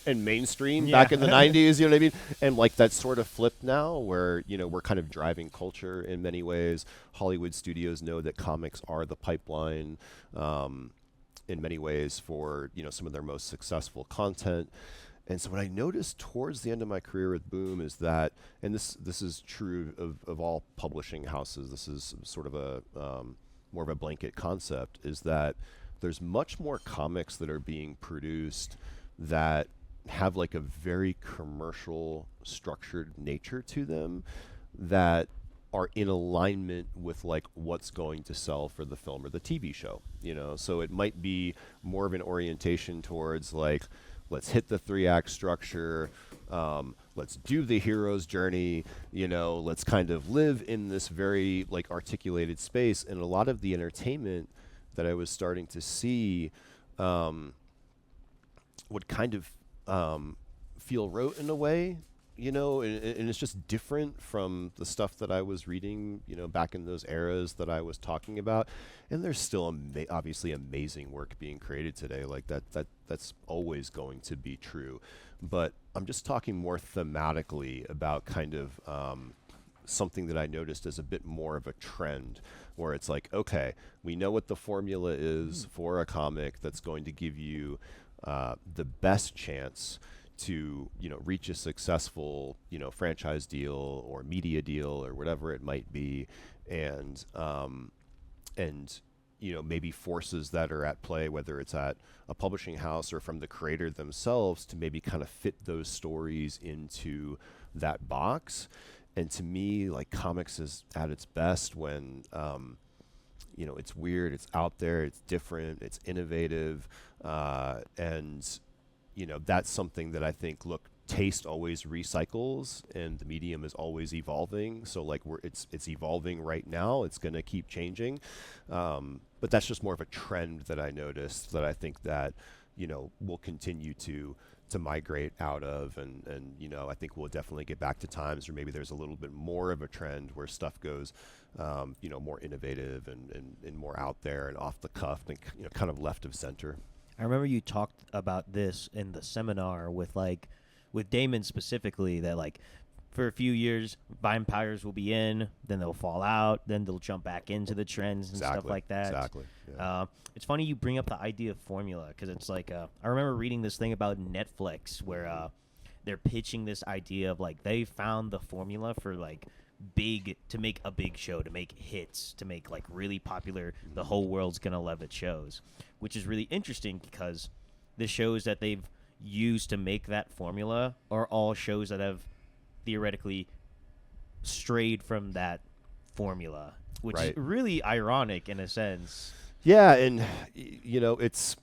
and mainstream back in the 90s, you know what I mean? And like that sort of flipped now where, we're kind of driving culture in many ways. Hollywood studios know that comics are the pipeline in many ways for, some of their most successful content. And so what I noticed towards the end of my career with Boom is that, and this is true of all publishing houses, this is sort of a more of a blanket concept, is that there's much more comics that are being produced that have like a very commercial structured nature to them that are in alignment with like what's going to sell for the film or the TV show, you know. So it might be more of an orientation towards like, let's hit the 3-act structure, let's do the hero's journey, you know, let's kind of live in this very like articulated space. And a lot of the entertainment that I was starting to see would kind of feel rote in a way, you know, and it's just different from the stuff that I was reading, you know, back in those eras that I was talking about. And there's still obviously amazing work being created today. Like that's always going to be true. But I'm just talking more thematically about kind of something that I noticed as a bit more of a trend, where it's like, okay, we know what the formula is for a comic that's going to give you the best chance to, you know, reach a successful, you know, franchise deal or media deal or whatever it might be, and you know, maybe forces that are at play, whether it's at a publishing house or from the creator themselves, to maybe kind of fit those stories into that box. And to me, like, comics is at its best when you know, it's weird, it's out there, it's different, it's innovative, and you know, that's something that I think, look, taste always recycles and the medium is always evolving. So like it's evolving right now. It's going to keep changing. But that's just more of a trend that I noticed that I think that, you know, will continue to migrate out of. And, you know, I think we'll definitely get back to times where maybe there's a little bit more of a trend where stuff goes, you know, more innovative and more out there and off the cuff and, you know, kind of left of center.
I remember you talked about this in the seminar with Daymen specifically, that like for a few years vampires will be in, then they'll fall out, then they'll jump back into the trends and stuff like that.
Exactly. Yeah.
It's funny you bring up the idea of formula, because it's like I remember reading this thing about Netflix where they're pitching this idea of like they found the formula for like to make a big show, to make hits, to make like really popular, the whole world's gonna love it shows, which is really interesting because the shows that they've used to make that formula are all shows that have theoretically strayed from that formula, which is really ironic in a sense.
Yeah, and you know, it's,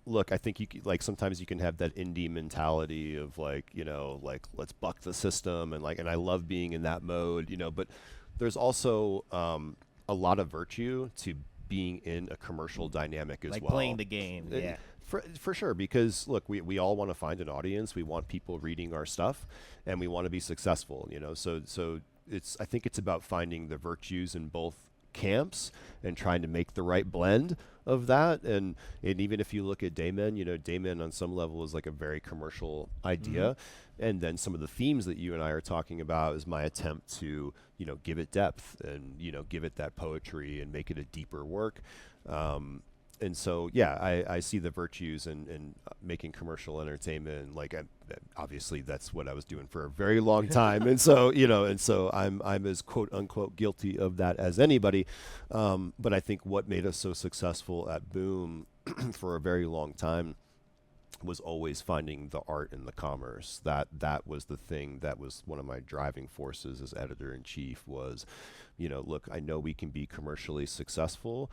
look, I think like sometimes you can have that indie mentality of like, you know, like let's buck the system, and like, and I love being in that mode, you know, but there's also a lot of virtue to being in a commercial dynamic as
like
well.
Playing the game, yeah.
For sure, because look, we all want to find an audience. We want people reading our stuff, and we want to be successful, you know. So I think it's about finding the virtues in both camps and trying to make the right blend of that. And even if you look at Daymen, you know, Daymen on some level is like a very commercial idea. And then some of the themes that you and I are talking about is my attempt to, you know, give it depth and, you know, give it that poetry and make it a deeper work. And so, yeah, I see the virtues in making commercial entertainment. Like, obviously, that's what I was doing for a very long time. And so, you know, and so I'm as quote unquote guilty of that as anybody. But I think what made us so successful at Boom for a very long time was always finding the art and the commerce. That was the thing that was one of my driving forces as editor-in-chief was, you know, look, I know we can be commercially successful,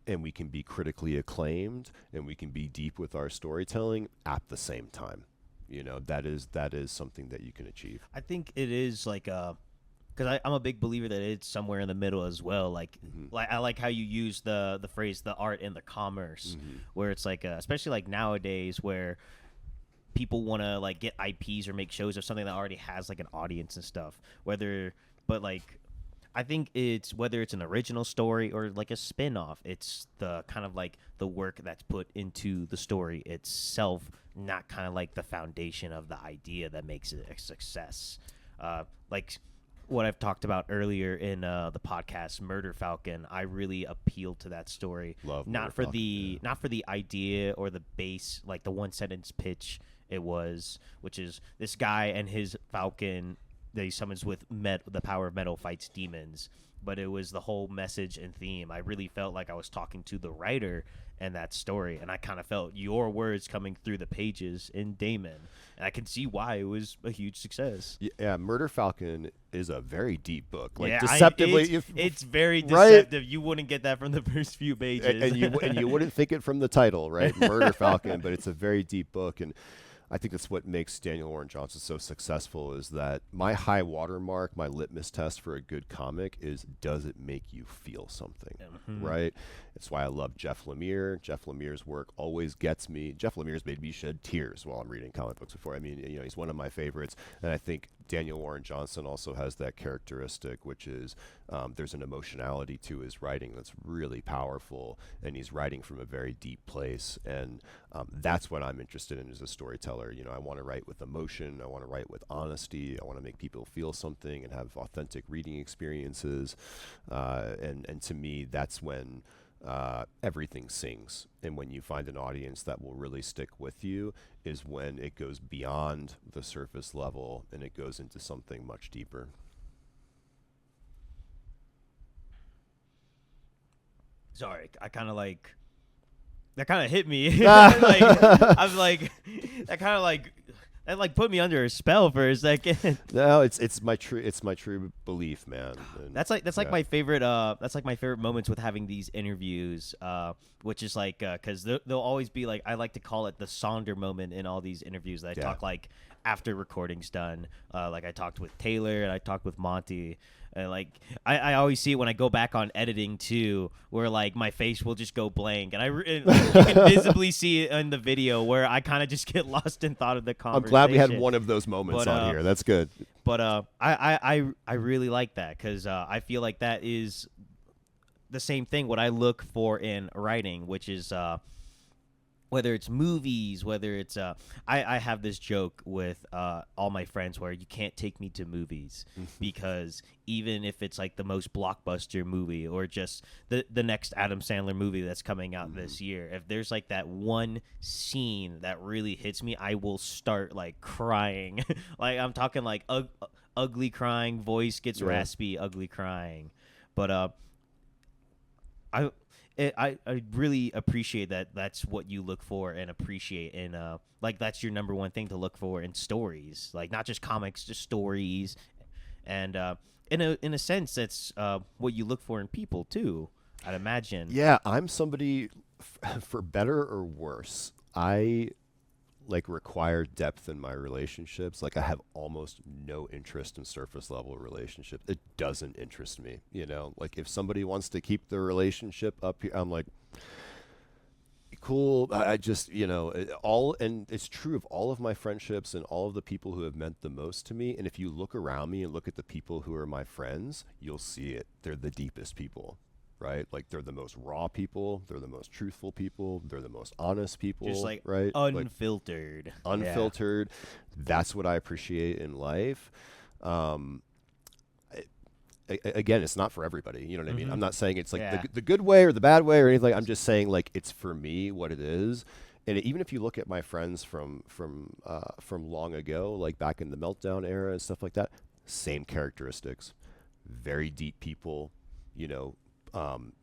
and we can be critically acclaimed, and we can be deep with our storytelling at the same time. You know, that is something that you can achieve.
I think it is like because I'm a big believer that it's somewhere in the middle as well. Like, like I like how you use the phrase the art and the commerce, where it's like especially like nowadays where people want to like get IPs or make shows of something that already has like an audience and stuff. I think it's whether it's an original story or like a spin-off, it's the kind of like the work that's put into the story itself, not kind of like the foundation of the idea that makes it a success. Like what I've talked about earlier in the podcast, Murder Falcon, I really appealed to that story. Not for the idea or the base, like the one sentence pitch it was, which is this guy and his falcon that he summons with the power of metal fights demons. but it was the whole message and theme. I really felt like I was talking to the writer and that story, and I kind of felt your words coming through the pages in Daymen, and I can see why it was a huge success.
Yeah, Murder Falcon is a very deep book. Like
Yeah,
deceptively,
it's very
right?
deceptive. You wouldn't get that from the first few pages,
and you wouldn't think it from the title, right? Murder Falcon, but it's a very deep book, and I think that's what makes Daniel Warren Johnson so successful, is that my high watermark, my litmus test for a good comic is, does it make you feel something, right? It's why I love Jeff Lemire. Jeff Lemire's work always gets me. Jeff Lemire's made me shed tears while I'm reading comic books before. I mean, he's one of my favorites, and I think Daniel Warren Johnson also has that characteristic, which is there's an emotionality to his writing that's really powerful, and he's writing from a very deep place, and that's what I'm interested in as a storyteller. I want to write with emotion. I want to write with honesty. I want to make people feel something and have authentic reading experiences, and to me, that's when everything sings. And when you find an audience that will really stick with you is when it goes beyond the surface level and it goes into something much deeper.
Sorry, I kind of like that kind of hit me. I was like, that put me under a spell for a second.
No, it's my true belief, man. And
That's like my favorite. That's like my favorite moments with having these interviews. Which is like, because they'll always be like, I like to call it the Sonder moment in all these interviews that I talk like after recording's done. Like I talked with Taylor and I talked with Monty. And like I always see it when I go back on editing too, where like my face will just go blank, and you can visibly see it in the video where I kind of just get lost in thought of the conversation.
I'm glad we had one of those moments on here. That's good.
But I really like that, because I feel like that is the same thing what I look for in writing, which is whether it's movies, whether it's I have this joke with all my friends where you can't take me to movies because even if it's like the most blockbuster movie or just the next Adam Sandler movie that's coming out this year, if there's like that one scene that really hits me, I will start like crying. Like I'm talking like ugly crying, voice gets raspy, ugly crying. But I really appreciate that. That's what you look for and appreciate, and like that's your number one thing to look for in stories, like not just comics, just stories, and in a sense, that's what you look for in people too, I'd imagine.
Yeah, I'm somebody, for better or worse, I like require depth in my relationships. Like I have almost no interest in surface level relationships. It doesn't interest me, like if somebody wants to keep the relationship up here, I'm like, cool. I just, and it's true of all of my friendships and all of the people who have meant the most to me. And if you look around me and look at the people who are my friends, you'll see it. They're the deepest people. Right, like they're the most raw people, they're the most truthful people, they're the most honest people,
just like
right,
unfiltered,
unfiltered. That's what I appreciate in life. Again, it's not for everybody. You know what I mean? I'm not saying it's like the good way or the bad way or anything. I'm just saying like it's for me what it is. And even if you look at my friends from long ago, like back in the Meltdown era and stuff like that, same characteristics, very deep people,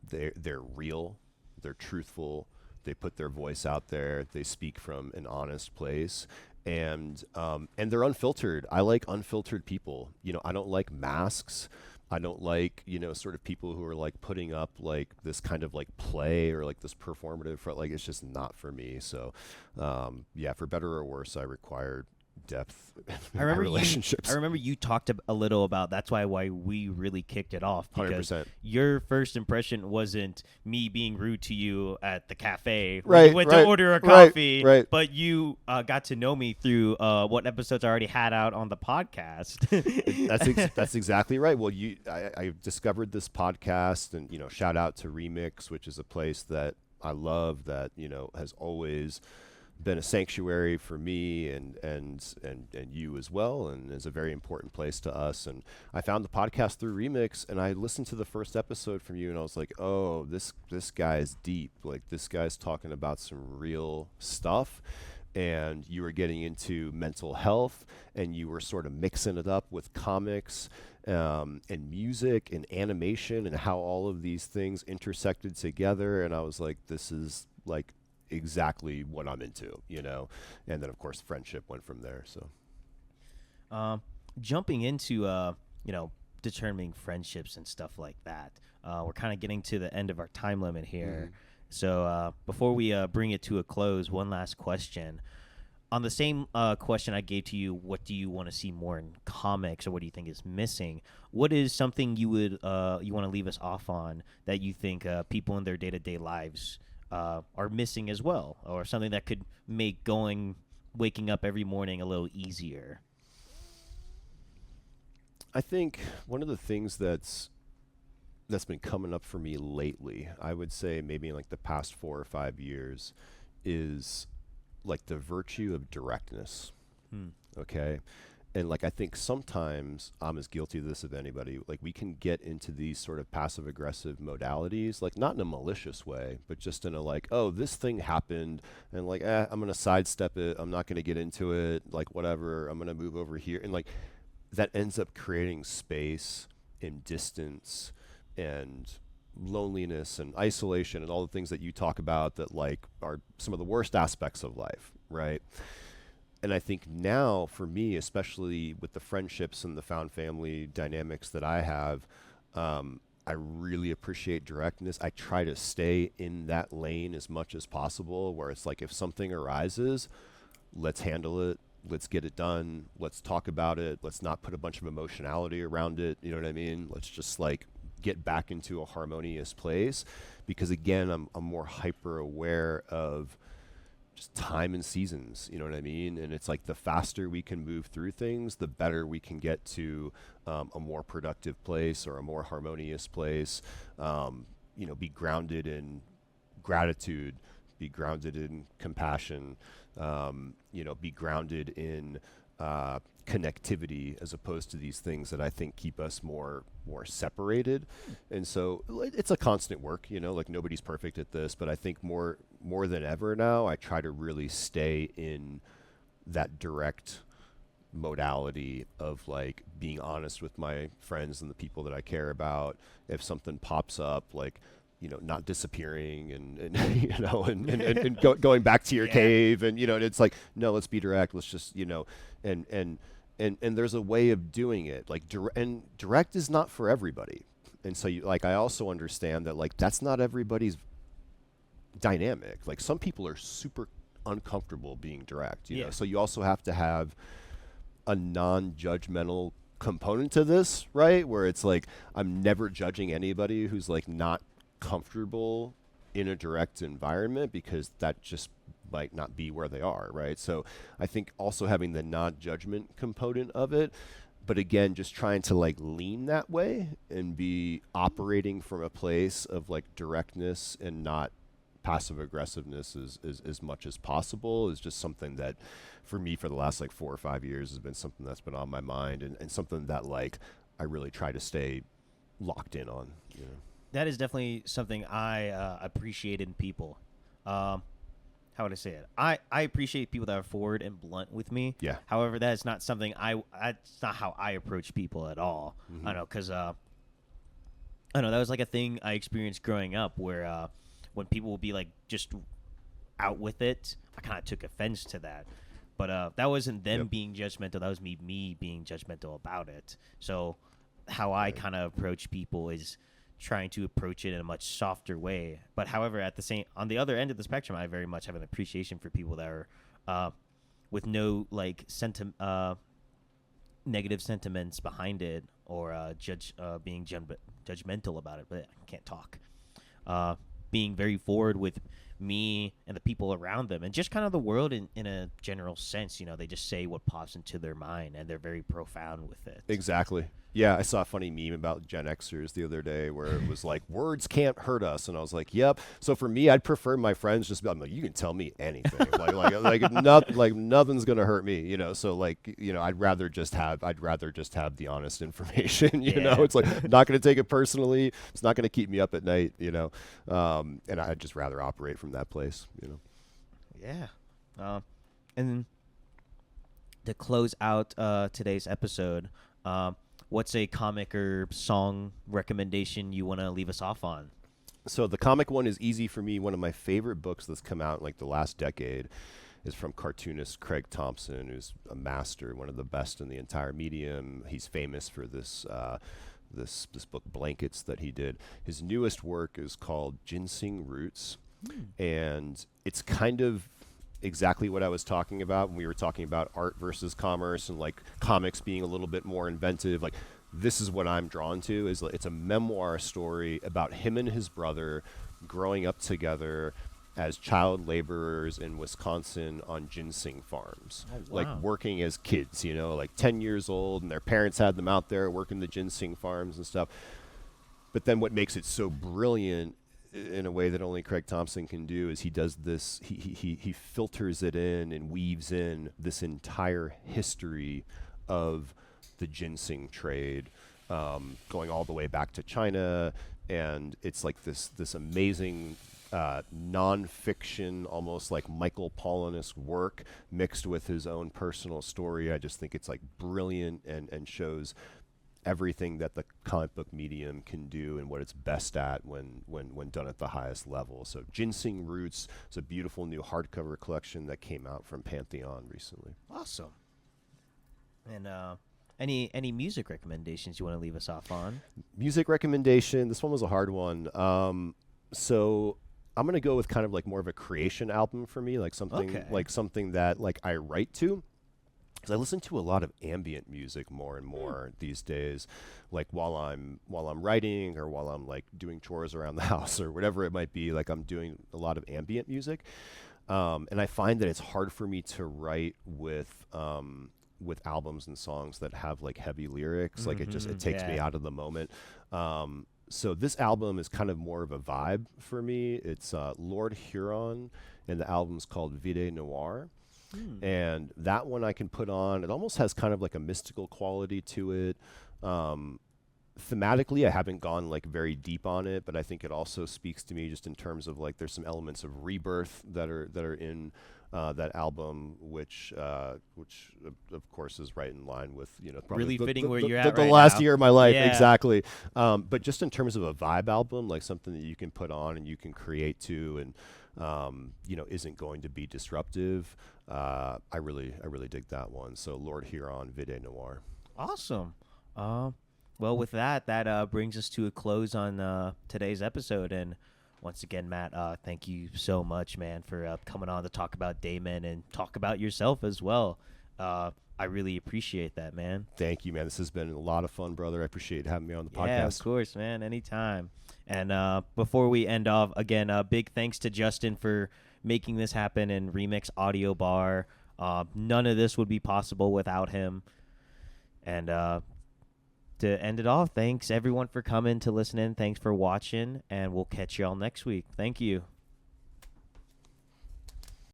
they're real, they're truthful, they put their voice out there, they speak from an honest place, and they're unfiltered. I like unfiltered people. I don't like masks. I don't like, sort of people who are like putting up like this kind of like play or like this performative like it's just not for me. So for better or worse, I required depth in my relationships.
I remember you talked a little about that's why we really kicked it off, because
100%.
Your first impression wasn't me being rude to you at the cafe when
right,
you went
right,
to order a coffee,
right.
But you got to know me through what episodes I already had out on the podcast.
That's exactly right. Well, I discovered this podcast, and shout out to Remix, which is a place that I love, that has always been a sanctuary for me and you as well, and is a very important place to us. And I found the podcast through Remix, and I listened to the first episode from you, and I was like, oh, this guy's deep. Like this guy's talking about some real stuff. And you were getting into mental health, and you were sort of mixing it up with comics. and music and animation and how all of these things intersected together. And I was like, this is like exactly what I'm into, you know? And then of course friendship went from there. So
Jumping into determining friendships and stuff like that, we're kind of getting to the end of our time limit here. So before we bring it to a close, one last question. On the same question I gave to you, what do you want to see more in comics, or what do you think is missing? What is something you would you want to leave us off on that you think people in their day-to-day lives are missing as well, or something that could make waking up every morning a little easier?
I think one of the things that's been coming up for me lately, I would say maybe in like the past 4 or 5 years, is like the virtue of directness. Okay. And like I think sometimes I'm as guilty of this as anybody. Like we can get into these sort of passive aggressive modalities, like not in a malicious way, but just in a like, oh, this thing happened, and like, I'm gonna sidestep it. I'm not gonna get into it. Like whatever. I'm gonna move over here, and like that ends up creating space and distance and loneliness and isolation and all the things that you talk about that like are some of the worst aspects of life, right? And I think now for me, especially with the friendships and the found family dynamics that I have, I really appreciate directness. I try to stay in that lane as much as possible, where it's like if something arises, let's handle it. Let's get it done. Let's talk about it. Let's not put a bunch of emotionality around it. You know what I mean? Let's just like get back into a harmonious place, because again, I'm more hyper aware of just time and seasons, you know what I mean? And it's like the faster we can move through things, the better we can get to a more productive place or a more harmonious place. Be grounded in gratitude, be grounded in compassion, be grounded in connectivity, as opposed to these things that I think keep us more separated. And so it's a constant work, like nobody's perfect at this, but I think more than ever now, I try to really stay in that direct modality of like being honest with my friends and the people that I care about. If something pops up, like, not disappearing and going back to your cave, and and it's like, no, let's be direct. Let's just and there's a way of doing it, like direct is not for everybody. And so I also understand that like that's not everybody's dynamic. Like some people are super uncomfortable being direct, you know. So you also have to have a non-judgmental component to this, right? Where it's like, I'm never judging anybody who's like not comfortable in a direct environment, because that just might not be where they are, right? So I think also having the non-judgment component of it, but again, just trying to like lean that way and be operating from a place of like directness and not passive aggressiveness as much as possible, is just something that for me for the last like 4 or 5 years has been something that's been on my mind, and something that like I really try to stay locked in on,
That is definitely something I appreciate in people. How would I say it? I appreciate people that are forward and blunt with me.
Yeah.
However, that is not something it's not how I approach people at all. I know, because I know that was like a thing I experienced growing up, where when people would be like just out with it, I kind of took offense to that. But that wasn't them being judgmental. That was me being judgmental about it. So how I kind of approach people is trying to approach it in a much softer way. But however, on the other end of the spectrum, I very much have an appreciation for people that are with no like negative sentiments behind it, or being judgmental about it. But I can't talk. Being very forward with me and the people around them, and just kind of the world in a general sense. They just say what pops into their mind, and they're very profound with it.
Exactly. Yeah, I saw a funny meme about Gen Xers the other day where it was like, words can't hurt us. And I was like, yep. So for me, I'd prefer my friends just be like, you can tell me anything. like nothing's going to hurt me, So like, I'd rather just have the honest information, you know. It's like, not going to take it personally. It's not going to keep me up at night, and I'd just rather operate from that place,
Yeah. And to close out today's episode, what's a comic or song recommendation you want to leave us off on?
So the comic one is easy for me. One of my favorite books that's come out in like the last decade is from cartoonist Craig Thompson, who's a master, one of the best in the entire medium. He's famous for this book Blankets that he did. His newest work is called Ginseng Roots, and it's kind of exactly what I was talking about when we were talking about art versus commerce and like comics being a little bit more inventive. Like, this is what I'm drawn to. Is it's a memoir story about him and his brother growing up together as child laborers in Wisconsin on ginseng farms.
Oh, wow.
Like working as kids, you know, like 10 years old, and their parents had them out there working the ginseng farms and stuff. But then what makes it so brilliant in a way that only Craig Thompson can do is he does this, he filters it in and weaves in this entire history of the ginseng trade, going all the way back to China. And it's like this amazing non-fiction, almost like Michael Pollan's work mixed with his own personal story. I just think it's like brilliant and shows everything that the comic book medium can do and what it's best at when done at the highest level. So Ginseng Roots is a beautiful new hardcover collection that came out from Pantheon recently.
Awesome. And any music recommendations you want to leave us off on?
Music recommendation. This one was a hard one. So I'm gonna go with kind of like more of a creation album for me, like something that like I write to. Because I listen to a lot of ambient music more and more these days, like while I'm writing or while I'm like doing chores around the house or whatever it might be. Like I'm doing a lot of ambient music, and I find that it's hard for me to write with albums and songs that have like heavy lyrics. Like it takes me out of the moment. So this album is kind of more of a vibe for me. It's Lord Huron, and the album's called Vide Noir. And that one I can put on. It almost has kind of like a mystical quality to it. Thematically, I haven't gone like very deep on it, but I think it also speaks to me just in terms of like there's some elements of rebirth that are in that album, which of course is right in line with, you know, probably
really fitting where you're
the
at right
last
now.
year of my life.
Yeah.
Exactly. But just in terms of a vibe album, like something that you can put on and you can create to, and you know, isn't going to be disruptive. I really dig that one. So Lord Huron, Vide Noir.
Awesome. Well, with that brings us to a close on today's episode. And once again, Matt, thank you so much, man, for coming on to talk about Daymen and talk about yourself as well. I really appreciate that, man.
Thank you, man. This has been a lot of fun, brother. I appreciate having me on the podcast.
Yeah, of course, man. Anytime. And before we end off, again, big thanks to Justin for making this happen and Remix Audio Bar. None of this would be possible without him. And to end it off, thanks everyone for coming to listen in. Thanks for watching, and we'll catch y'all next week. Thank you.